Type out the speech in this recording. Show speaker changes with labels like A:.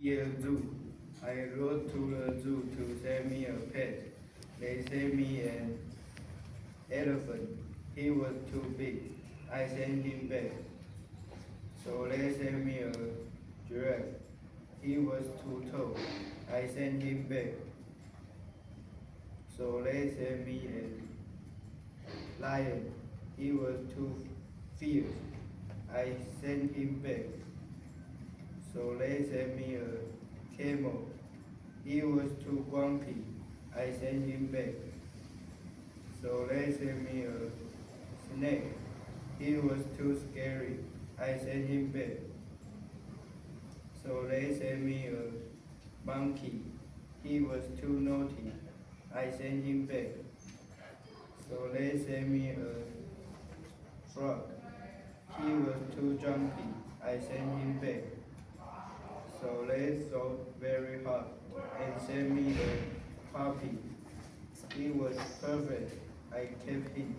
A: year zoo. I wrote to the zoo to send me a pet. They sent me an elephant. He was too big. I sent him back. So they sent me a giraffe. He was too tall. I sent him back. So they sent me a lion. He was too fierce. I sent him back. So they sent me a camel. He was too grumpy. I sent him back. So they sent me a snake. He was too scary. I sent him back. So they sent me a monkey. He was too naughty. I sent him back. So they sent me a frog. He was too jumpy. I sent him back. So they thought very hard and sent me a puppy. He was perfect. I kept him.